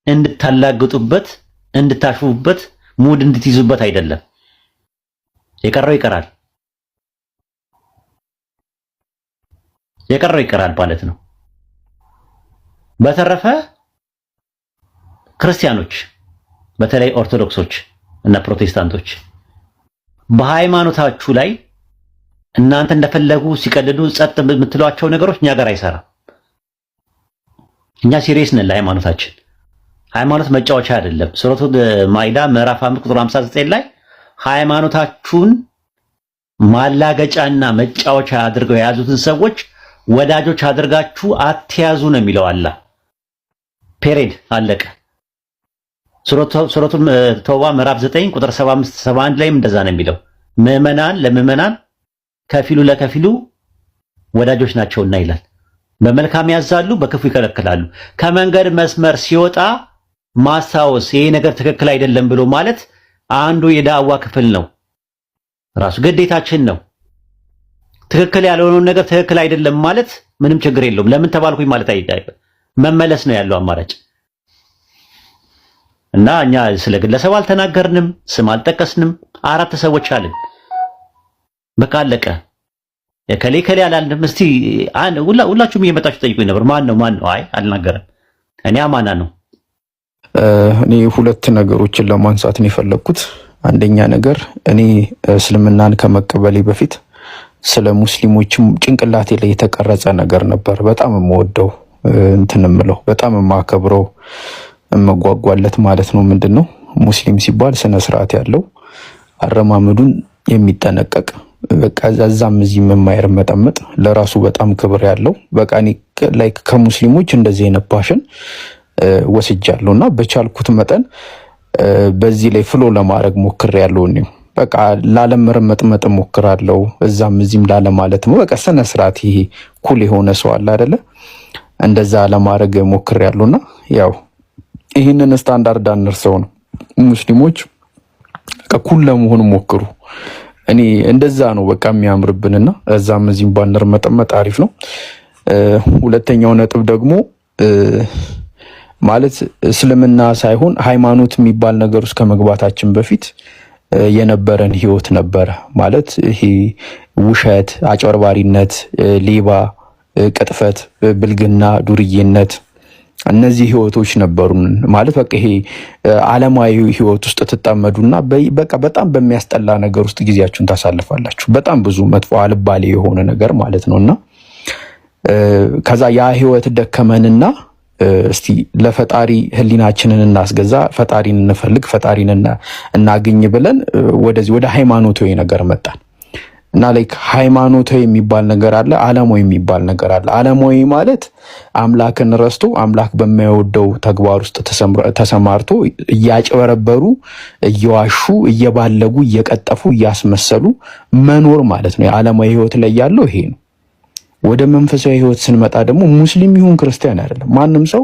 እንድታላግጡበት እንድታሹበት ሙድ እንድትይዙበት አይደለም። የቀረው ይቀራል ማለት ነው። በተረፈ ክርስቲያኖች በተለይ ኦርቶዶክሶች እና ፕሮቴስታንቶች በሃይማኖታችሁ ላይ እናንተ እንደፈለጉ ሲቀልዱ ጸጥ የምትሏቸው ነገሮች እኛ ጋር አይሰራም። እኛ ሲሪየስ ነን ለሃይማኖታችን። ሃይማኖት መጫወቻ አይደለም። ሱረቱ ማኢዳ ምዕራፍ 5 ቁጥር 59 ላይ ሃይማኖታችሁን ማላገጫና መጫወቻ አድርገው የያዙትን ሰዎች ወዳጆች አድርጋችሁ አትያዙ ነው የሚለው አላህ። ፔሬድ አለቀ። ሱረቱ ተውባ ምዕራፍ 9 ቁጥር 75 71 ላይም እንደዛ ነው የሚለው። ምዕመናን ለምዕመናን ከፊሉ ለከፊሉ ወዳጆች ናቸውና ይላል። በመልካም ያዛሉ፣ በክፉ ይከለክላሉ። ከመንገድ መስመር ሲወጣ ማስታወስ ይሄ ነገር ትክክል አይደለም ብሎ ማለት አንዱ የዳዕዋ ክፍል ነው። ራሱ ግዴታችን ነው። ትክክል ያልሆነውን ነገር ትክክል አይደለም ማለት ምንም ችግር የለውም። ለምን ተባልኩኝ ማለት አይደለም። መመለስ ነው ያለው አማራጭ። እና እኛ ስለ ግለሰብ አልተናገርንም፣ ስም አልጠቀስንም። 4 ሰዎች አልን። በቃ አለቀ። የከሌ ከሌ አላልንም። እስቲ ሁላችሁም እየመጣችሁ ጠይቁኝ ነበር። ማን ነው? አይ አልናገርም። እኔ አማና ነው። እኔ 2 ነገሮችን ለማንሳት ነው የፈለኩት። አንደኛ ነገር እኔ እስልምናን ከመቀበሌ በፊት ስለ ሙስሊሞችም ጭንቅላቴ ላይ የተቀረጸ ነገር ነበር። በጣም የምወደው እንትንምለው በጣም የማከብረው የምጓጓለት ማለት ነው። ምንድነው ሙስሊም ሲባል ስነ ስርዓት ያለው አረማመዱን የሚጠነቀቅ በቃ እዛም እዚህም የማይርመጠመጥ ለራሱ በጣም ክብር ያለው በቃ እኔ ላይክ ከሙስሊሞች እንደዚህ አይነት ፓሽን ወስጃለሁና በቻልኩት መጠን በዚህ ላይ ፍሎ ለማድረግ ሞክሬያለሁ። እኔ በቃ ላለመርመጥመጥ ሞክራለሁ፣ እዛም እዚህም ላለማለት ነው። በቃ ስነ ስርዓት ይሄ ኩል የሆነ ሰው አለ አይደለ? እንደዛ ለማድረግ ሞክሬያለሁና ያው ይህንን ስታንዳርድ አንርሰው ነው ሙስሊሞች ኩል ለመሆን ሞክሩ። እኔ እንደዛ ነው በቃ የሚያምርብንና እዛም እዚህም ባንርመጠመጥ አሪፍ ነው። ሁለተኛው ነጥብ ደግሞ ማለት እስልምና ሳይሆን ሃይማኖት የሚባል ነገር ውስጥ ከመግባታችን በፊት የነበረን ህይወት ነበረ። ማለት ይሄ ውሸት፣ አጭበርባሪነት፣ ሌባ፣ ቅጥፈት፣ ብልግና፣ ዱርዬነት እነዚህ ህይወቶች ነበሩን። ማለት በቃ ይሄ ዓለማዊ ህይወት ውስጥ ተጣመዱና በቃ በጣም በሚያስጠላ ነገር ውስጥ ጊዜያችሁን ታሳልፋላችሁ። በጣም ብዙ መጥፎ አልባሌ የሆነ ነገር ማለት ነውና ከዛ ያ ህይወት ደከመንና እስቲ ለፈጣሪ ህሊናችንን እናስገዛ፣ ፈጣሪን እንፈልግ፣ ፈጣሪን እናገኝ ብለን ወደ ሃይማኖታዊ ነገር መጣን እና ላይክ ሃይማኖታዊ የሚባል ነገር አለ፣ ዓለማዊ የሚባል ነገር አለ። ዓለማዊ ማለት አምላክን ረስቶ አምላክ በማይወደው ተግባር ውስጥ ተሰማርቶ እያጭበረበሩ፣ እየዋሹ፣ እየባለጉ፣ እየቀጠፉ፣ እያስመሰሉ መኖር ማለት ነው። የዓለማዊ ህይወት ላይ ያለው ይሄ ነው። ወደ መንፈሳዊ ህይወት ስንመጣ ደግሞ ሙስሊም ይሁን ክርስቲያን አይደለም፣ ማንም ሰው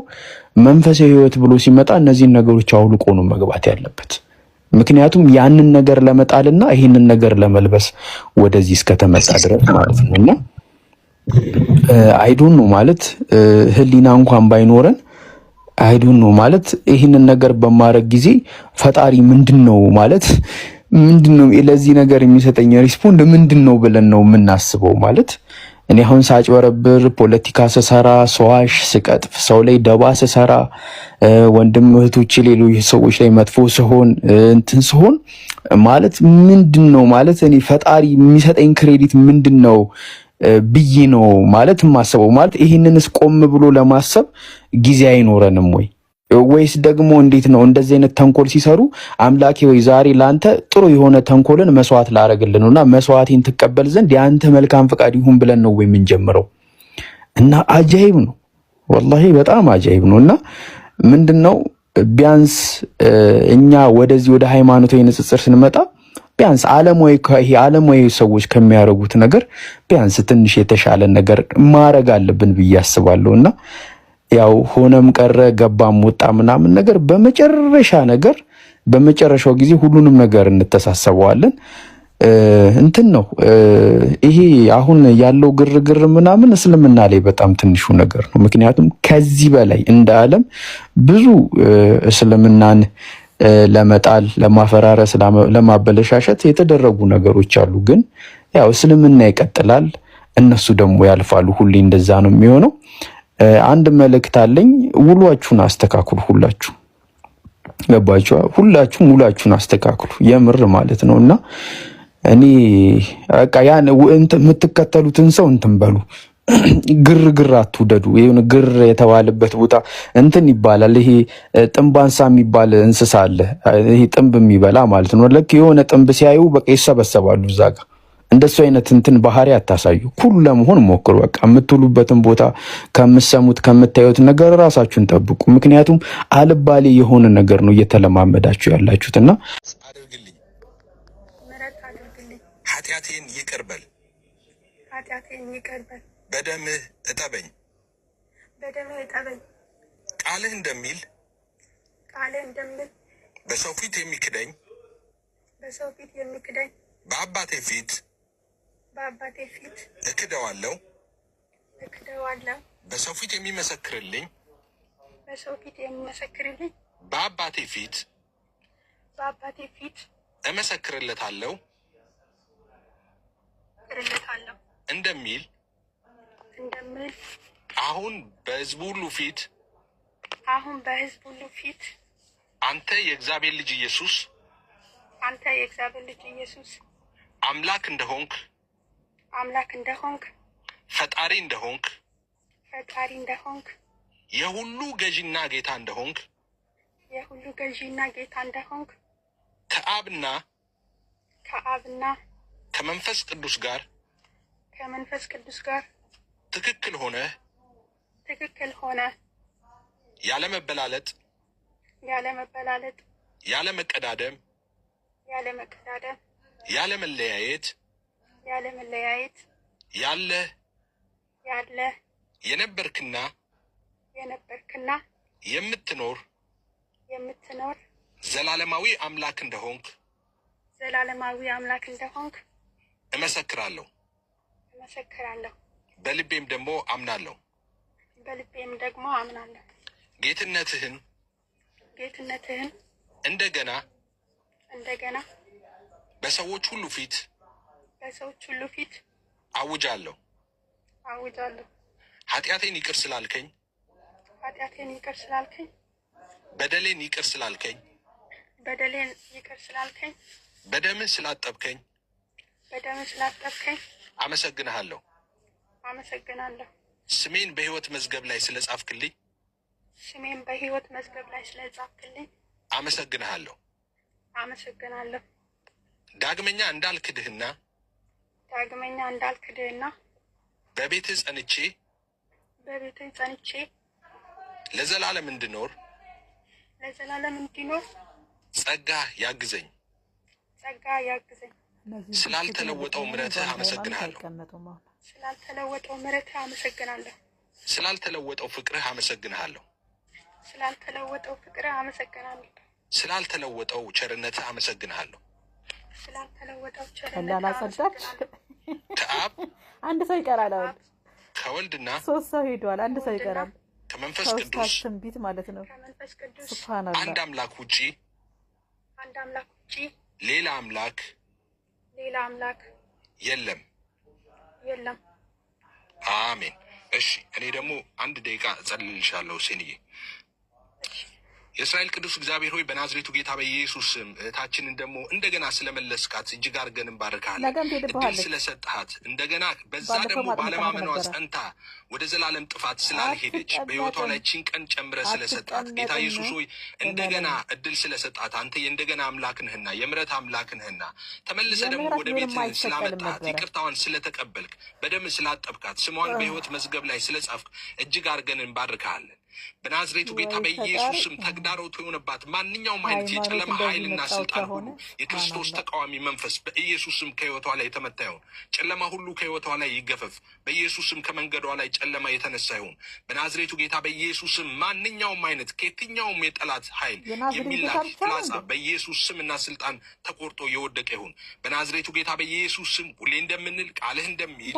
መንፈሳዊ ህይወት ብሎ ሲመጣ እነዚህን ነገሮች አውልቆ ነው መግባት ያለበት። ምክንያቱም ያንን ነገር ለመጣልና ይህንን ነገር ለመልበስ ወደዚህ እስከተመጣ ድረስ ማለት ነውና አይዶን ነው ማለት ህሊና እንኳን ባይኖረን አይዶን ነው ማለት ይህንን ነገር በማድረግ ጊዜ ፈጣሪ ምንድነው ማለት ምንድነው ለዚህ ነገር የሚሰጠኝ ሪስፖንድ ምንድነው ብለን ነው የምናስበው። ማለት እኔ አሁን ሳጭበረብር፣ ፖለቲካ ስሰራ፣ ሰዋሽ፣ ስቀጥፍ፣ ሰው ላይ ደባ ስሰራ፣ ወንድም እህቶች ሌሎች ሰዎች ላይ መጥፎ ሲሆን እንትን ሲሆን ማለት ምንድነው ማለት እኔ ፈጣሪ የሚሰጠኝ ክሬዲት ምንድነው ብዬ ነው ማለት የማስበው። ማለት ይሄንንስ ቆም ብሎ ለማሰብ ጊዜ አይኖረንም ወይስ ደግሞ እንዴት ነው እንደዚህ አይነት ተንኮል ሲሰሩ አምላኬ ወይ ዛሬ ላንተ ጥሩ የሆነ ተንኮልን መስዋዕት ላረግልህ ነውና መስዋዕቴን ትቀበል ዘንድ ያንተ መልካም ፈቃድ ይሁን ብለን ነው ወይ የምንጀምረው? እና አጃይብ ነው ወላሂ በጣም አጃይብ ነውና ምንድነው ቢያንስ እኛ ወደዚህ ወደ ሃይማኖታዊ ንጽጽር ስንመጣ ቢያንስ ዓለማዊ ሰዎች ከሚያረጉት ነገር ቢያንስ ትንሽ የተሻለ ነገር ማረግ አለብን ብዬ አስባለሁና ያው ሆነም ቀረ ገባም ወጣ ምናምን ነገር በመጨረሻው ጊዜ ሁሉንም ነገር እንተሳሰበዋለን። እንትን ነው ይሄ አሁን ያለው ግርግር ምናምን እስልምና ላይ በጣም ትንሹ ነገር ነው። ምክንያቱም ከዚህ በላይ እንደ ዓለም ብዙ እስልምናን ለመጣል፣ ለማፈራረስ፣ ለማበለሻሸት የተደረጉ ነገሮች አሉ። ግን ያው እስልምና ይቀጥላል፣ እነሱ ደግሞ ያልፋሉ። ሁሌ እንደዛ ነው የሚሆነው። አንድ መልእክት አለኝ። ውሏችሁን አስተካክሉ። ሁላችሁ ገባችሁ? ሁላችሁም ውሏችሁን አስተካክሉ፣ የምር ማለት ነው። እና እኔ በቃ ያን የምትከተሉትን ሰው እንትን በሉ፣ ግርግር አትውደዱ። ይሄን ግር የተባለበት ቦታ እንትን ይባላል። ይሄ ጥንባንሳ የሚባል እንስሳ አለ፣ ይሄ ጥንብ የሚበላ ማለት ነው። ልክ የሆነ ጥንብ ሲያዩ በቃ ይሰበሰባሉ እዛ ጋር። እንደሱ አይነት እንትን ባህሪ አታሳዩ። ኩሉ ለመሆን ሞክሩ። በቃ የምትውሉበትን ቦታ ከምትሰሙት ከምታዩት ነገር ራሳችሁን ጠብቁ። ምክንያቱም አልባሌ የሆነ ነገር ነው እየተለማመዳችሁ ያላችሁትና አድርግልኝ፣ ኃጢአቴን ይቅር በል፣ በደምህ እጠበኝ፣ ቃልህ እንደሚል በሰው ፊት የሚክደኝ በአባቴ ፊት እክደዋለሁ። በሰው ፊት የሚመሰክርልኝ በአባቴ ፊት እመሰክርለታለሁ እንደሚል አሁን በሕዝቡ ሁሉ ፊት አንተ የእግዚአብሔር ልጅ ኢየሱስ አምላክ እንደሆንክ ፈጣሪ እንደሆንክ የሁሉ ገዢና ጌታ እንደሆንክ ከአብና ከመንፈስ ቅዱስ ጋር ትክክል ሆነ ያለ መበላለጥ ያለ መቀዳደም ያለ መለያየት ያለ የነበርክና የምትኖር ዘላለማዊ አምላክ እንደሆንክ እመሰክራለሁ። በልቤም ደግሞ አምናለሁ። ጌትነትህን እንደገና በሰዎች ሁሉ ፊት አውጃለሁ። ኃጢአቴን ይቅር ስላልከኝ፣ በደሌን ይቅር ስላልከኝ፣ በደምህ ስላጠብከኝ አመሰግንሃለሁ። ስሜን በሕይወት መዝገብ ላይ ስለጻፍክልኝ አመሰግንሃለሁ። ዳግመኛ እንዳልክድህና በቤትህ ጸንቼ ለዘላለም እንድኖር ጸጋህ ያግዘኝ። ስላልተለወጠው ምሕረትህ አመሰግንሃለሁ። ስላልተለወጠው ፍቅርህ አመሰግንሃለሁ። ስላልተለወጠው ቸርነትህ አመሰግንሃለሁ። እንዳላጸዳች ከአብ አንድ ሰው ይቀራል። አሁን ከወልድና 3 ሰው ሄዷል። አንድ ሰው ይቀራል። ከመንፈስ ቅዱስ ትንቢት ማለት ነው። ሱብሃንአላህ። አንድ አምላክ ውጪ ሌላ አምላክ የለም። አሜን። እሺ፣ እኔ ደግሞ 1 ደቂቃ እጸልልሻለሁ ሴንዬ። የእስራኤል ቅዱስ እግዚአብሔር ሆይ በናዝሬቱ ጌታ በኢየሱስ ስም እህታችንን ደግሞ እንደገና ስለመለስካት እጅግ አድርገን እንባርካለን። እድል ስለሰጥሃት እንደገና በዛ ደግሞ ባለማመኗ ጸንታ ወደ ዘላለም ጥፋት ስላልሄደች በሕይወቷ ላይ ቺን ቀን ጨምረ ስለሰጣት ጌታ ኢየሱስ ሆይ እንደገና እድል ስለሰጣት አንተ የእንደገና አምላክ ነህና የምሕረት አምላክ ነህና ተመልሰ ደግሞ ወደ ቤት ስላመጣት ይቅርታዋን ስለተቀበልክ በደም ስላጠብካት ስሟን በሕይወት መዝገብ ላይ ስለጻፍክ እጅግ አድርገን እንባርካለን። በናዝሬቱ ጌታ በኢየሱስም ተግዳሮቱ የሆነባት ማንኛውም አይነት የጨለማ ኃይልና ስልጣን ሁሉ የክርስቶስ ተቃዋሚ መንፈስ በኢየሱስም ከሕይወቷ ላይ የተመታ ይሁን። ጨለማ ሁሉ ከሕይወቷ ላይ ይገፈፍ። በኢየሱስም ከመንገዷ ላይ ጨለማ የተነሳ ይሁን። በናዝሬቱ ጌታ በኢየሱስም ማንኛውም አይነት ከየትኛውም የጠላት ኃይል የሚላክ ፍላጻ በኢየሱስ ስምና ስልጣን ተቆርጦ የወደቀ ይሁን። በናዝሬቱ ጌታ በኢየሱስ ስም ሁሌ እንደምንል ቃልህ እንደሚል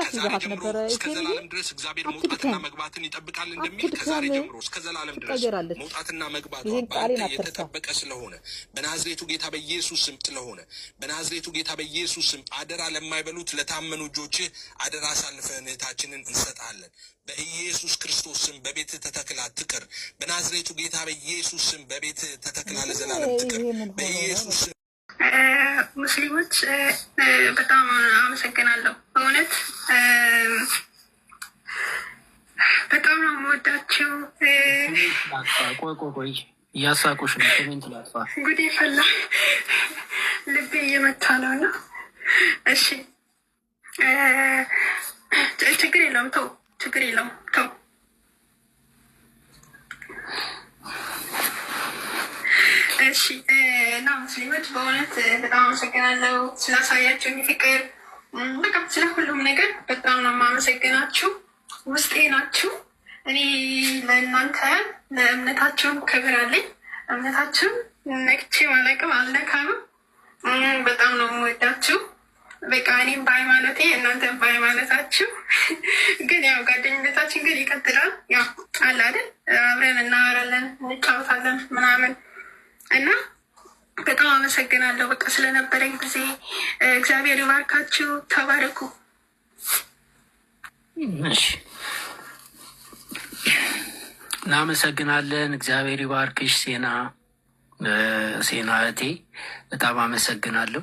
ከዛሬ ጀምሮ እስከ ዘላለም ድረስ እግዚአብሔር መውጣትና መግባትን ይጠብቃል እንደሚል ከዛሬ ጀምሮ እስከ ዘላለም ድረስ መውጣትና መግባቷ በአንተ የተጠበቀ ስለሆነ በናዝሬቱ ጌታ በኢየሱስ ስም ስለሆነ በናዝሬቱ ጌታ በኢየሱስ ስም አደራ ለማይበሉት ለታመኑ እጆችህ አደራ አሳልፈን እህታችንን እንሰጣለን። በኢየሱስ ክርስቶስ ስም በቤት ተተክላ ትቅር። በናዝሬቱ ጌታ በኢየሱስ ስም በቤት ተተክላ ለዘላለም ትቅር። በኢየሱስ ስም ሙስሊሞች በጣም አመሰግናለሁ። በእውነት በጣም ነው የምወዳቸው። ቆይ እያሳቁሽ ነው። ኮሜንት ላጥፋ። ጉዴ ፈላ፣ ልቤ እየመታ ነው እና እሺ፣ ችግር የለውም ተው፣ ችግር የለውም ተው። እሺ እና ሙስሊሞች በእውነት በጣም አመሰግናለሁ ስላሳያችሁኝ ፍቅር፣ በቃ ስለ ሁሉም ነገር በጣም ነው የማመሰግናችሁ። ውስጤ ናችሁ። እኔ ለእናንተ ለእምነታችሁም ክብር አለኝ። እምነታችሁም ነክቼ ማለቅም አልነካምም። በጣም ነው የምወዳችሁ። በቃ እኔም በሃይማኖቴ እናንተም በሃይማኖታችሁ። ግን ያው ጓደኝነታችን ግን ይቀጥላል። ያው አለ አይደል፣ አብረን እናወራለን፣ እንጫወታለን ምናምን እና በጣም አመሰግናለሁ በቃ ስለነበረኝ ጊዜ። እግዚአብሔር ይባርካችሁ። ተባረኩ። እሺ እናመሰግናለን። እግዚአብሔር ይባርክሽ ሴና እህቴ በጣም አመሰግናለሁ።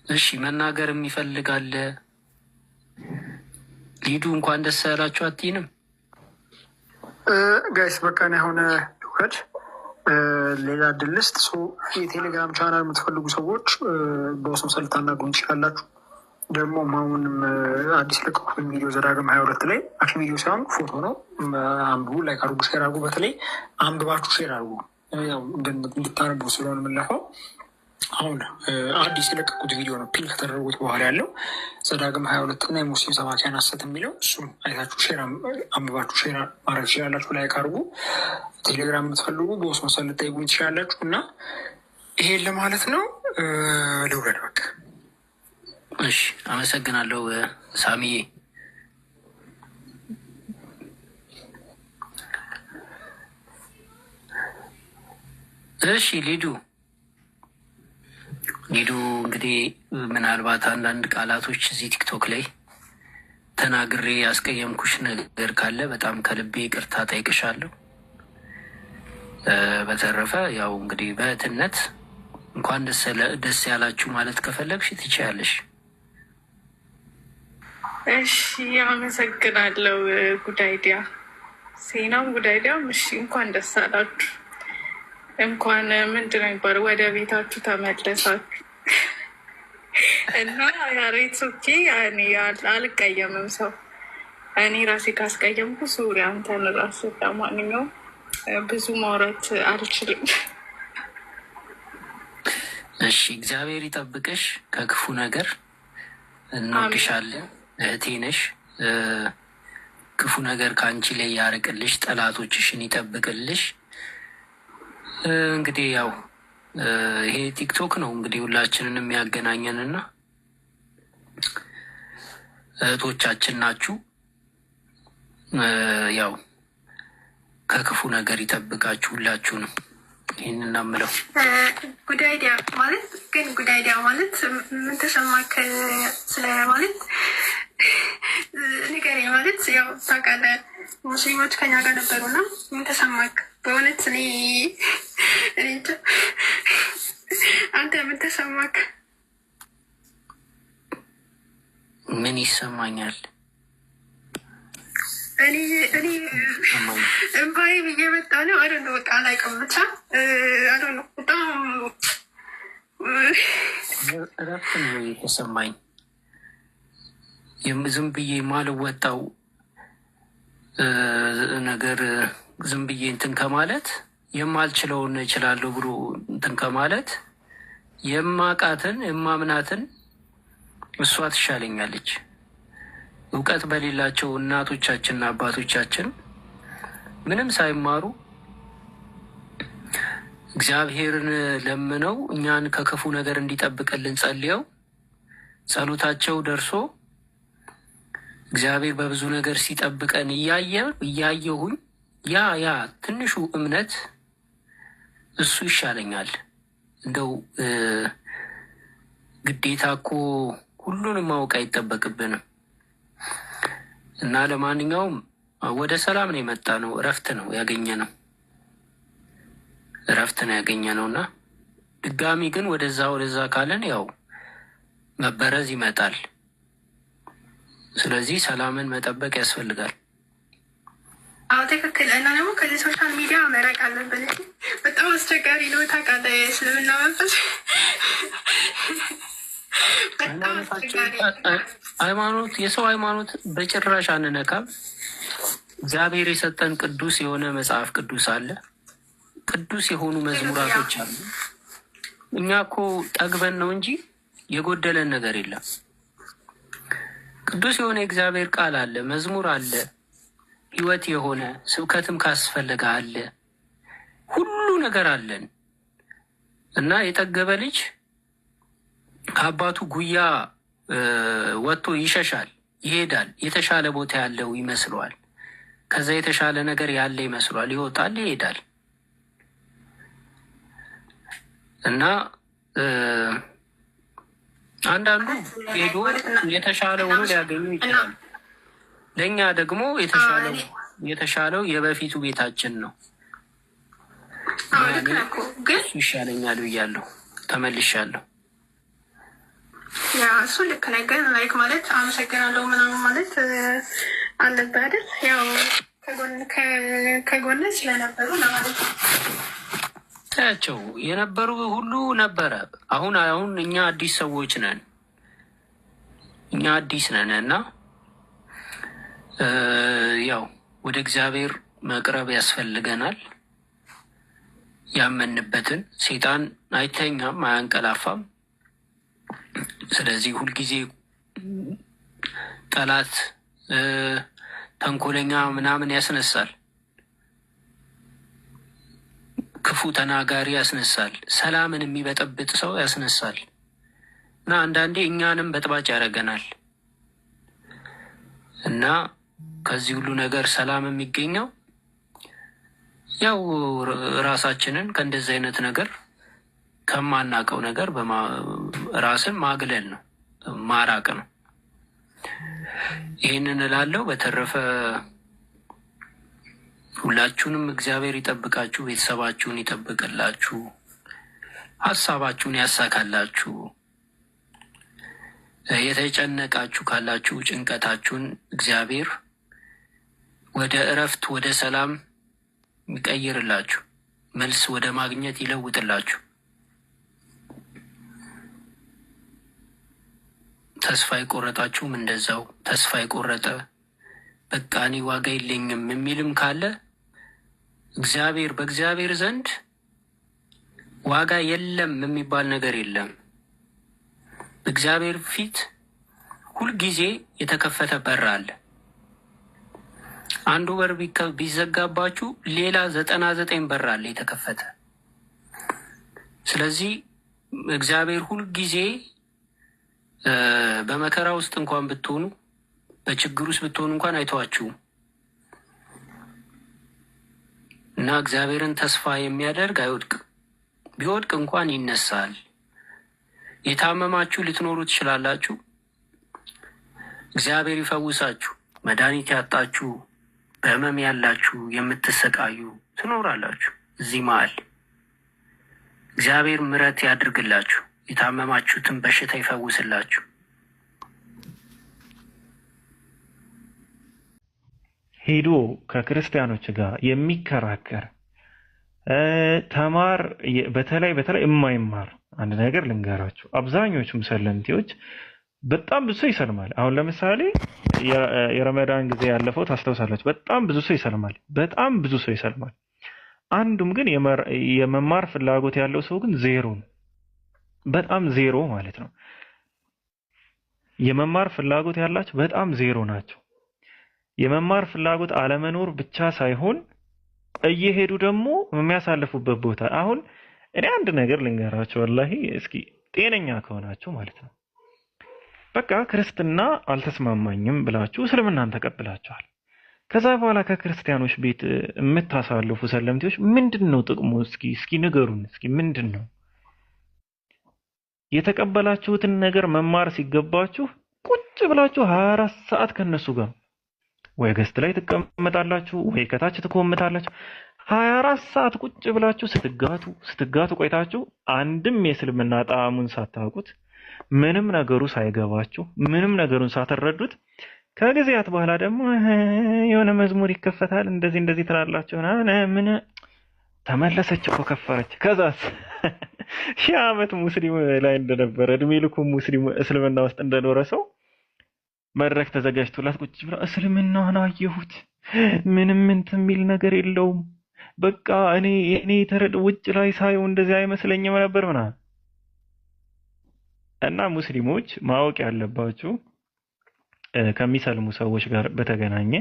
እሺ መናገር የሚፈልጋለ ሊዱ እንኳን ደስ ያላችሁ አትይንም? ጋይስ በቃ እኔ አሁን ውከድ ሌላ ድልስት የቴሌግራም ቻናል የምትፈልጉ ሰዎች በውስጥ ሰልታናግሩኝ ትችላላችሁ። ደግሞ አሁንም አዲስ ለቀቁት ቪዲዮ ዘዳግም 22 ላይ አክሽን ቪዲዮ ሳይሆን ፎቶ ነው። አንብቡ፣ ላይክ አድርጉ፣ ሼር አድርጉ። በተለይ አንብባችሁ ሼር አድርጉ እንድታነቡ ስለሆነ የምንለፈው። አሁን አዲስ የለቀቁት ቪዲዮ ነው ፒን ከተደረጉት በኋላ ያለው ዘዳግም 22 እና የሙስሊም ሰባኪያን ሐሰት የሚለው እሱም አይታችሁ ሼር አንብባችሁ ሼር ማድረግ ትችላላችሁ። ላይክ አድርጉ። ቴሌግራም የምትፈልጉ በውስጥ መሰል ልጠይቁኝ ትችላላችሁ። እና ይሄን ለማለት ነው። ልውረድ በቃ። እሺ አመሰግናለሁ ሳሚዬ። እሺ ሊዱ እንግዲህ ምናልባት አንዳንድ ቃላቶች እዚህ ቲክቶክ ላይ ተናግሬ ያስቀየምኩሽ ነገር ካለ በጣም ከልቤ ይቅርታ ጠይቅሻለሁ። በተረፈ ያው እንግዲህ በእህትነት እንኳን ደስ ያላችሁ ማለት ከፈለግሽ ትችያለሽ። እሺ አመሰግናለሁ። ጉዳይዲያ ሴናም ጉዳይዲያም እሺ እንኳን ደስ አላችሁ። እንኳን ምንድን ነው የሚባለው ወደ ቤታችሁ ተመለሳችሁ እና ያሬት ሶኬ እኔ አልቀየምም። ሰው እኔ ራሴ ካስቀየምኩ ሱሪ አንተን ራስ። ለማንኛውም ብዙ ማውራት አልችልም። እሺ እግዚአብሔር ይጠብቅሽ ከክፉ ነገር። እንወድሻለን፣ እህቴ ነሽ። ክፉ ነገር ከአንቺ ላይ ያርቅልሽ፣ ጠላቶችሽን ይጠብቅልሽ። እንግዲህ ያው ይሄ ቲክቶክ ነው እንግዲህ ሁላችንን የሚያገናኘንና እህቶቻችን ናችሁ። ያው ከክፉ ነገር ይጠብቃችሁ ሁላችሁንም። ይህን እናምለው። ጉዳይዲያ ማለት ግን ጉዳይዲያ ማለት ምን ተሰማክ? ስለ ማለት ንገረኝ። ማለት ያው ታውቃለህ ሙስሊሞች ከኛ ጋር ነበሩና ምን ተሰማክ? በእውነት እኔ አንተ ምን ተሰማክ? ምን ይሰማኛል? እኔ እምባዬ እየመጣ ነው። አዶ ነው በቃ አላውቅም። ብቻ አዶ ነው በጣም እረፍት ነው የተሰማኝ። ዝም ብዬ ማልወጣው ነገር ዝም ብዬ እንትን ከማለት የማልችለውን እችላለሁ ብሎ እንትን ከማለት የማቃትን የማምናትን እሷ ትሻለኛለች። እውቀት በሌላቸው እናቶቻችንና አባቶቻችን ምንም ሳይማሩ እግዚአብሔርን ለምነው እኛን ከክፉ ነገር እንዲጠብቅልን ጸልየው ጸሎታቸው ደርሶ እግዚአብሔር በብዙ ነገር ሲጠብቀን እያየሁኝ ያ ትንሹ እምነት እሱ ይሻለኛል። እንደው ግዴታ እኮ ሁሉንም ማወቅ አይጠበቅብንም እና ለማንኛውም ወደ ሰላም ነው የመጣ ነው። እረፍት ነው ያገኘ ነው። እና ድጋሚ ግን ወደዛ ካለን ያው መበረዝ ይመጣል። ስለዚህ ሰላምን መጠበቅ ያስፈልጋል። አዎ ትክክል። እና ደግሞ ከዚህ ሶሻል ሚዲያ መራቅ አለብን። በጣም አስቸጋሪ ነው። ታውቃለህ፣ እስልምና መንፈስ ሃይማኖት፣ የሰው ሃይማኖት በጭራሽ አንነካም። እግዚአብሔር የሰጠን ቅዱስ የሆነ መጽሐፍ ቅዱስ አለ። ቅዱስ የሆኑ መዝሙራቶች አሉ። እኛ እኮ ጠግበን ነው እንጂ የጎደለን ነገር የለም። ቅዱስ የሆነ የእግዚአብሔር ቃል አለ፣ መዝሙር አለ፣ ሕይወት የሆነ ስብከትም ካስፈለገ አለ። ሁሉ ነገር አለን እና የጠገበ ልጅ ከአባቱ ጉያ ወጥቶ ይሸሻል፣ ይሄዳል። የተሻለ ቦታ ያለው ይመስለዋል። ከዛ የተሻለ ነገር ያለ ይመስለዋል። ይወጣል፣ ይሄዳል እና አንዳንዱ ሄዶ የተሻለ ሆኖ ሊያገኙ ይችላል። ለእኛ ደግሞ የተሻለው የበፊቱ ቤታችን ነው። እሱ ይሻለኛል ብያለሁ፣ ተመልሻለሁ። ያ እሱ ልክ ነህ። ግን ላይክ ማለት አመሰግናለሁ ምናምን ማለት አለብህ አይደል? ያው ከጎን ስለነበሩ ለማለት ታያቸው የነበሩ ሁሉ ነበረ። አሁን እኛ አዲስ ሰዎች ነን፣ እና ያው ወደ እግዚአብሔር መቅረብ ያስፈልገናል። ያመንበትን ሰይጣን አይተኛም፣ አያንቀላፋም። ስለዚህ ሁልጊዜ ጠላት ተንኮለኛ ምናምን ያስነሳል፣ ክፉ ተናጋሪ ያስነሳል፣ ሰላምን የሚበጠብጥ ሰው ያስነሳል እና አንዳንዴ እኛንም በጥባጭ ያደርገናል። እና ከዚህ ሁሉ ነገር ሰላም የሚገኘው ያው ራሳችንን ከእንደዚህ አይነት ነገር ከማናውቀው ነገር ራስን ማግለል ነው፣ ማራቅ ነው። ይህንን እላለሁ። በተረፈ ሁላችሁንም እግዚአብሔር ይጠብቃችሁ፣ ቤተሰባችሁን ይጠብቅላችሁ፣ ሀሳባችሁን ያሳካላችሁ። የተጨነቃችሁ ካላችሁ ጭንቀታችሁን እግዚአብሔር ወደ እረፍት፣ ወደ ሰላም ይቀይርላችሁ፣ መልስ ወደ ማግኘት ይለውጥላችሁ። ተስፋ የቆረጣችሁም እንደዛው ተስፋ የቆረጠ በቃ እኔ ዋጋ የለኝም የሚልም ካለ በእግዚአብሔር ዘንድ ዋጋ የለም የሚባል ነገር የለም። በእግዚአብሔር ፊት ሁልጊዜ የተከፈተ በር አለ። አንዱ በር ቢዘጋባችሁ ሌላ 99 በር አለ የተከፈተ። ስለዚህ እግዚአብሔር ሁልጊዜ በመከራ ውስጥ እንኳን ብትሆኑ፣ በችግር ውስጥ ብትሆኑ እንኳን አይተዋችሁም እና እግዚአብሔርን ተስፋ የሚያደርግ አይወድቅም። ቢወድቅ እንኳን ይነሳል። የታመማችሁ ልትኖሩ ትችላላችሁ። እግዚአብሔር ይፈውሳችሁ። መድኃኒት ያጣችሁ፣ በህመም ያላችሁ፣ የምትሰቃዩ ትኖራላችሁ። እዚህ መሀል እግዚአብሔር ምሕረት ያድርግላችሁ። የታመማችሁትን በሽታ ይፈውስላችሁ። ሄዶ ከክርስቲያኖች ጋር የሚከራከር ተማር፣ በተለይ የማይማር አንድ ነገር ልንገራችሁ። አብዛኞቹ ሰለምቴዎች በጣም ብዙ ሰው ይሰልማል። አሁን ለምሳሌ የረመዳን ጊዜ ያለፈው ታስታውሳላችሁ። በጣም ብዙ ሰው ይሰልማል። በጣም ብዙ ሰው ይሰልማል። አንዱም ግን የመማር ፍላጎት ያለው ሰው ግን ዜሮ ነው። በጣም ዜሮ ማለት ነው። የመማር ፍላጎት ያላቸው በጣም ዜሮ ናቸው። የመማር ፍላጎት አለመኖር ብቻ ሳይሆን እየሄዱ ደግሞ የሚያሳልፉበት ቦታ አሁን እኔ አንድ ነገር ልንገራችሁ ወላሂ እስኪ ጤነኛ ከሆናችሁ ማለት ነው በቃ ክርስትና አልተስማማኝም ብላችሁ እስልምናን ተቀብላችኋል። ከዛ በኋላ ከክርስቲያኖች ቤት የምታሳልፉ ሰለምቴዎች ምንድነው ጥቅሙ? እስኪ ንገሩን። እስኪ ምንድነው የተቀበላችሁትን ነገር መማር ሲገባችሁ ቁጭ ብላችሁ 24 ሰዓት ከነሱ ጋር ወይ ገስት ላይ ትቀመጣላችሁ ወይ ከታች ትኮምታላችሁ። 24 ሰዓት ቁጭ ብላችሁ ስትጋቱ ቆይታችሁ አንድም የእስልምና ጣዕሙን ሳታውቁት ምንም ነገሩ ሳይገባችሁ ምንም ነገሩን ሳትረዱት ከጊዜያት በኋላ ደግሞ የሆነ መዝሙር ይከፈታል እንደዚህ ትላላችሁ ምን ተመለሰች እኮ ከፈረች። ከዛስ ሺህ ዓመት ሙስሊም ላይ እንደነበረ እድሜ ልኩ ሙስሊም እስልምና ውስጥ እንደኖረ ሰው መድረክ ተዘጋጅቶላት ቁጭ ብላ እስልምናን አየሁት ምንም እንትን የሚል ነገር የለውም በቃ እኔ ተረድ ውጭ ላይ ሳየው እንደዚህ አይመስለኝም ነበር ምናምን። እና ሙስሊሞች ማወቅ ያለባችሁ ከሚሰልሙ ሰዎች ጋር በተገናኘ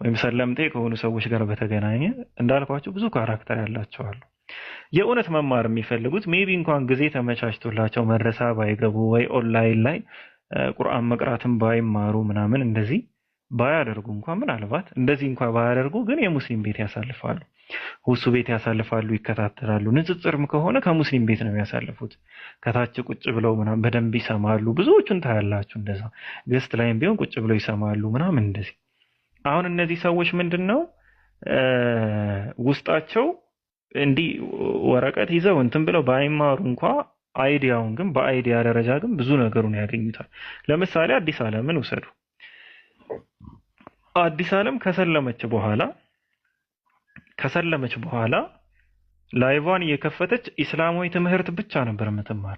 ወይም ሰለምቴ ከሆኑ ሰዎች ጋር በተገናኘ እንዳልኳችሁ ብዙ ካራክተር ያላቸው አሉ። የእውነት መማር የሚፈልጉት ሜቢ እንኳን ጊዜ ተመቻችቶላቸው መድረሳ ባይገቡ ወይ ኦንላይን ላይ ቁርአን መቅራትን ባይማሩ ምናምን እንደዚህ ባያደርጉ እንኳን ምናልባት እንደዚህ እንኳን ባያደርጉ ግን የሙስሊም ቤት ያሳልፋሉ፣ ሁሱ ቤት ያሳልፋሉ፣ ይከታተላሉ። ንጽጽርም ከሆነ ከሙስሊም ቤት ነው የሚያሳልፉት። ከታች ቁጭ ብለው ምናምን በደንብ ይሰማሉ። ብዙዎቹን ታያላችሁ እንደዛ ገስት ላይም ቢሆን ቁጭ ብለው ይሰማሉ ምናምን እንደዚህ። አሁን እነዚህ ሰዎች ምንድነው ውስጣቸው እንዲህ ወረቀት ይዘው እንትን ብለው ባይማሩ እንኳን አይዲያውን ግን በአይዲያ ደረጃ ግን ብዙ ነገሩን ያገኙታል። ለምሳሌ አዲስ ዓለምን ውሰዱ። አዲስ ዓለም ከሰለመች በኋላ ላይቫን እየከፈተች ኢስላማዊ ትምህርት ብቻ ነበር የምትማር።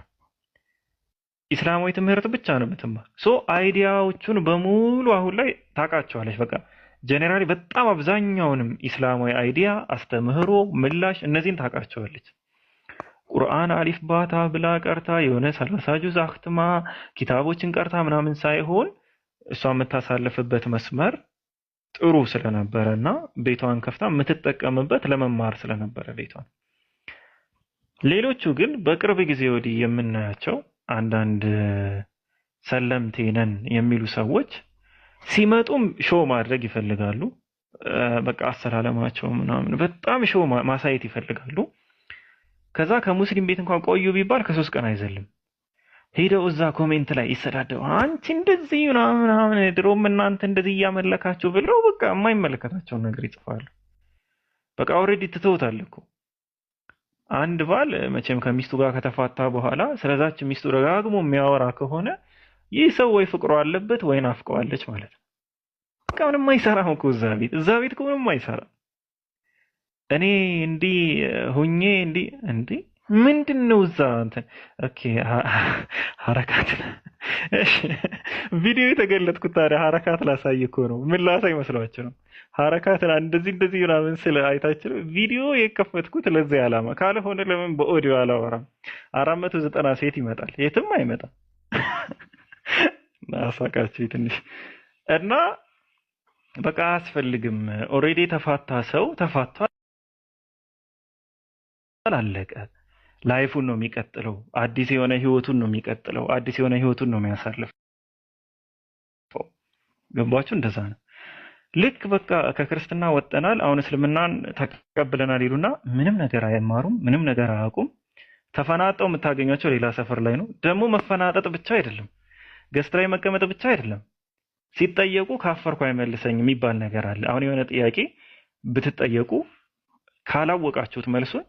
ኢስላማዊ ትምህርት ብቻ ነው የምትማር። አይዲያዎቹን በሙሉ አሁን ላይ ታውቃቸዋለች። በቃ ጀነራሊ በጣም አብዛኛውንም ኢስላማዊ አይዲያ፣ አስተምህሮ፣ ምላሽ እነዚህን ታውቃቸዋለች። ቁርአን አሊፍ ባታ ብላ ቀርታ የሆነ 30 ጁዝ አክትማ ኪታቦችን ቀርታ ምናምን ሳይሆን እሷ የምታሳልፍበት መስመር ጥሩ ስለነበረና ቤቷን ከፍታ የምትጠቀምበት ለመማር ስለነበረ ቤቷን። ሌሎቹ ግን በቅርብ ጊዜ ወዲህ የምናያቸው አንዳንድ ሰለምቴ ነን የሚሉ ሰዎች ሲመጡም ሾው ማድረግ ይፈልጋሉ። በቃ አሰላለማቸው ምናምን በጣም ሾው ማሳየት ይፈልጋሉ። ከዛ ከሙስሊም ቤት እንኳን ቆዩ ቢባል ከ3 ቀን አይዘልም። ሄደው እዛ ኮሜንት ላይ ይሰዳደው አንቺ እንደዚህ ምናምን ድሮም እናንተ እንደዚህ እያመለካችሁ ብለው በቃ የማይመለከታቸውን ነገር ይጽፋሉ። በቃ ኦልሬዲ ትተውታል እኮ። አንድ ባል መቼም ከሚስቱ ጋር ከተፋታ በኋላ ስለዛች ሚስቱ ደጋግሞ የሚያወራ ከሆነ ይህ ሰው ወይ ፍቅሩ አለበት ወይ ናፍቀዋለች ማለት ነው። በቃ ምንም አይሰራም እኮ እዛ ቤት እኮ ምንም አይሰራም። እኔ እንዲህ ሁኜ እንዲህ ምንድነው እዛ እንትን ኦኬ ሐረካት እሺ ቪዲዮ የተገለጥኩት ታዲያ ሐረካት ላሳይ እኮ ነው። ምን ላሳይ መስሏችሁ ነው? ሐረካት እንደዚህ ምናምን ስለ አይታችሁ ቪዲዮ የከፈትኩት ለዚህ ዓላማ ካልሆነ ለምን በኦዲዮ አላወራም? 490 ሴት ይመጣል፣ የትም አይመጣም። ናሳቃችሁ ትንሽ እና በቃ አያስፈልግም። ኦሬዲ ተፋታ ሰው ተፋቷል፣ አለቀ። ላይፉን ነው የሚቀጥለው። አዲስ የሆነ ህይወቱን ነው የሚቀጥለው። አዲስ የሆነ ህይወቱን ነው የሚያሳልፈው። ገባችሁ? እንደዛ ነው። ልክ በቃ ከክርስትና ወጠናል፣ አሁን እስልምናን ተቀብለናል ይሉና ምንም ነገር አይማሩም፣ ምንም ነገር አያውቁም። ተፈናጠው የምታገኛቸው ሌላ ሰፈር ላይ ነው። ደግሞ መፈናጠጥ ብቻ አይደለም፣ ገስት ላይ መቀመጥ ብቻ አይደለም። ሲጠየቁ ካፈርኩ አይመልሰኝ የሚባል ነገር አለ። አሁን የሆነ ጥያቄ ብትጠየቁ ካላወቃችሁት መልሱን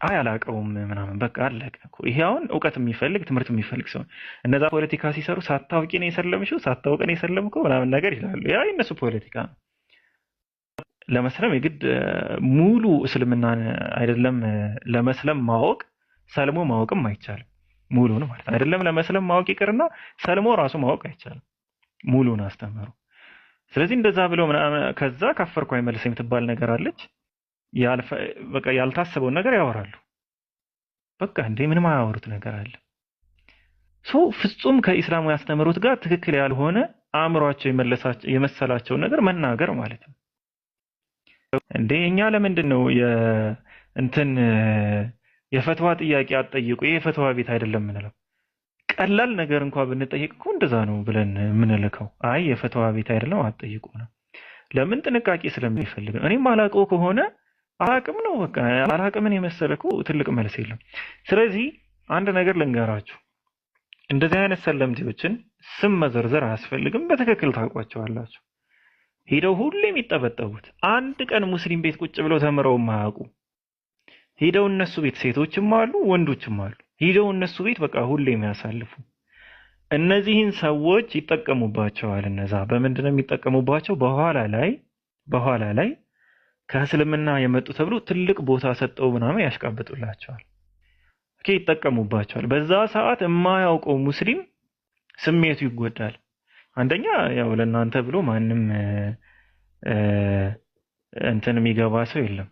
አይ አላውቀውም ምናምን በቃ አለቀ እኮ። ይሄ አሁን እውቀት የሚፈልግ ትምህርት የሚፈልግ ሰው እነዛ ፖለቲካ ሲሰሩ ሳታውቂ ነው የሰለምሽው ሳታውቅ ነው የሰለምከው ምናምን ነገር ይላሉ። ያ የነሱ ፖለቲካ ነው። ለመስለም የግድ ሙሉ እስልምናን አይደለም ለመስለም ማወቅ ሰልሞ ማወቅም አይቻልም። ሙሉን ማለት አይደለም ለመስለም ማወቅ ይቅርና ሰልሞ ራሱ ማወቅ አይቻልም ሙሉን አስተምሩ። ስለዚህ እንደዛ ብሎ ምናምን ከዛ ካፈርኩ አይመልስ የምትባል ነገር አለች። በቃ ያልታሰበውን ነገር ያወራሉ። በቃ እንዴ ምንም አያወሩት ነገር አለ። ፍጹም ከኢስላሙ ያስተምሩት ጋር ትክክል ያልሆነ አእምሯቸው የመሰላቸውን ነገር መናገር ማለት ነው። እንዴ እኛ ለምንድን ነው የፈትዋ ጥያቄ አትጠይቁ ይሄ የፈትዋ ቤት አይደለም ምንለው? ቀላል ነገር እንኳን ብንጠይቅ እኮ እንደዛ ነው ብለን ምንልከው። አይ የፈትዋ ቤት አይደለም አትጠይቁ ነው። ለምን? ጥንቃቄ ስለሚፈልግ ነው። እኔም አላውቀው ከሆነ አላቅም ነው በቃ። አላቅምን የመሰለ እኮ ትልቅ መልስ የለም። ስለዚህ አንድ ነገር ልንገራችሁ፣ እንደዚህ አይነት ሰለምቴዎችን ስም መዘርዘር አያስፈልግም። በትክክል ታውቋቸዋላችሁ። ሄደው ሁሌ የሚጠበጠቡት አንድ ቀን ሙስሊም ቤት ቁጭ ብለው ተምረው ማያውቁ ሄደው እነሱ ቤት ሴቶችም አሉ ወንዶችም አሉ። ሄደው እነሱ ቤት በቃ ሁሌ የሚያሳልፉ እነዚህን ሰዎች ይጠቀሙባቸዋል። እነዛ በምንድን ነው የሚጠቀሙባቸው? በኋላ ላይ ከእስልምና የመጡ ተብሎ ትልቅ ቦታ ሰጠው ምናምን ያሽቃብጡላቸዋል። ይጠቀሙባቸዋል። በዛ ሰዓት የማያውቀው ሙስሊም ስሜቱ ይጎዳል። አንደኛ ያው ለእናንተ ብሎ ማንም የሚገባ ሰው የለም።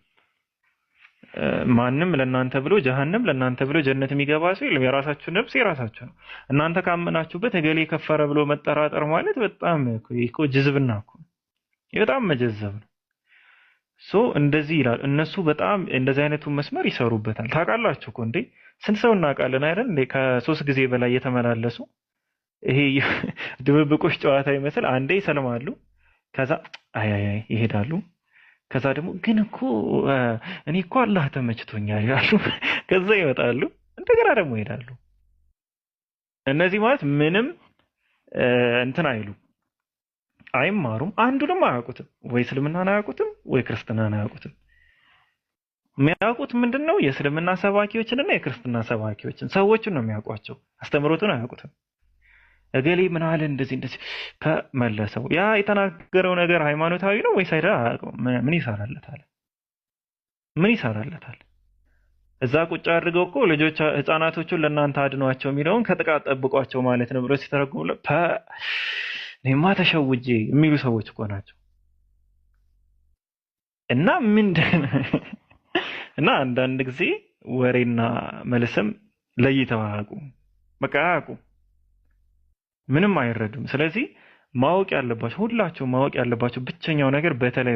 ማንም ለእናንተ ብሎ ጀሃነም ለእናንተ ብሎ ጀነት የሚገባ ሰው የለም። የራሳችሁ ነፍስ የራሳችሁ ነው። እናንተ ካመናችሁበት እገሌ ከፈረ ብሎ መጠራጠር ማለት በጣም እኮ ጅዝብና እኮ በጣም መጀዘብ ነው። እንደዚህ ይላል። እነሱ በጣም እንደዚህ አይነቱን መስመር ይሰሩበታል። ታውቃላችሁ እኮ እንዴ ስንት ሰው እናውቃለን አይደል? እንዴ ከ3 ጊዜ በላይ የተመላለሱ ይሄ ድብብቆሽ ጨዋታ ይመስል አንዴ ይሰልማሉ፣ ከዛ አይ ይሄዳሉ። ከዛ ደግሞ ግን እኮ እኔ እኮ አላህ ተመችቶኛል ይላሉ። ከዛ ይወጣሉ፣ እንደገና ደግሞ ይሄዳሉ። እነዚህ ማለት ምንም አይሉ አይማሩም። አንዱንም አያውቁትም። ወይ እስልምናን አያውቁትም፣ ወይ ክርስትናን አያውቁትም። የሚያውቁት ምንድነው? የእስልምና ሰባኪዎችንና የክርስትና ሰባኪዎችን ሰዎችን ነው የሚያውቋቸው። አስተምሮቱን አያውቁትም። እገሌ ምን አለ እንደዚህ መለሰው። ያ የተናገረው ነገር ሃይማኖታዊ ነው ወይስ አይደለም? ምን ይሰራለታል? እዛ ቁጭ አድርገው እኮ ልጆች ህፃናቶቹን ለእናንተ አድኗቸው የሚለውን ከጥቃት ጠብቋቸው ማለት ነው ብሎ ሲተረጉሙ እኔማ ተሸውጄ የሚሉ ሰዎች እኮ ናቸው። እና አንዳንድ ጊዜ ወሬና መልስም ለይተው አያውቁ፣ በቃ አያውቁ፣ ምንም አይረዱም። ስለዚህ ማወቅ ያለባቸው ሁላችሁም ማወቅ ያለባቸው ብቸኛው ነገር በተለይ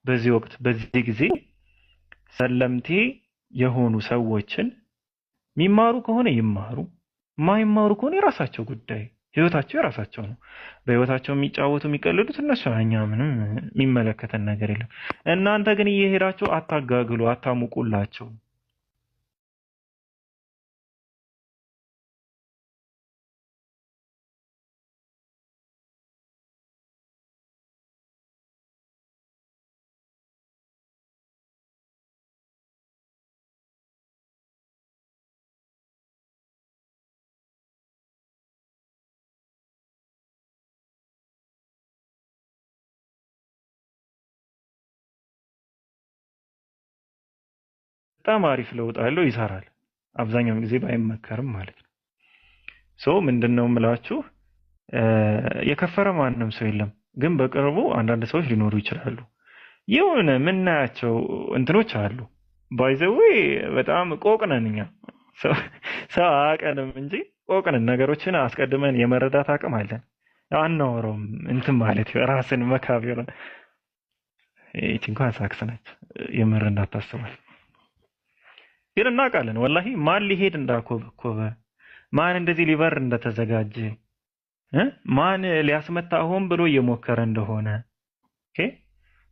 በዚህ ወቅት በዚህ ጊዜ ሰለምቴ የሆኑ ሰዎችን የሚማሩ ከሆነ ይማሩ፣ ማይማሩ ከሆነ የራሳቸው ጉዳይ፣ ህይወታቸው የራሳቸው ነው። በህይወታቸው የሚጫወቱ የሚቀልዱት እነሱ፣ እኛ ምንም የሚመለከተን ነገር የለም። እናንተ ግን እየሄዳችሁ አታጋግሉ፣ አታሙቁላቸው። በጣም አሪፍ ለውጥ አለው፣ ይሰራል። አብዛኛውን ጊዜ ባይመከርም ማለት ነው። ምንድነው የምላችሁ የከፈረ ማንም ሰው የለም፣ ግን በቅርቡ አንዳንድ ሰዎች ሊኖሩ ይችላሉ። የሆነ ምናያቸው እንትኖች አሉ። ባይዘዌ በጣም ቆቅነን እኛ ሰው አያውቀንም እንጂ ቆቅነን፣ ነገሮችን አስቀድመን የመረዳት አቅም አለን። አናወራውም ማለት ራስን መካብ ይሆናል። ይቺ እንኳን ሳክስ ነች፣ የምር እንዳታስባል ግን እናውቃለን። ወላሂ ማን ሊሄድ እንዳኮበኮበ፣ ማን እንደዚህ ሊበር እንደተዘጋጀ፣ ማን ሊያስመታ ሆን ብሎ እየሞከረ እንደሆነ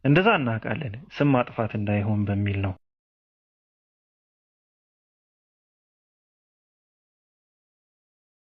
እንደዛ እናውቃለን። ስም ማጥፋት እንዳይሆን በሚል ነው።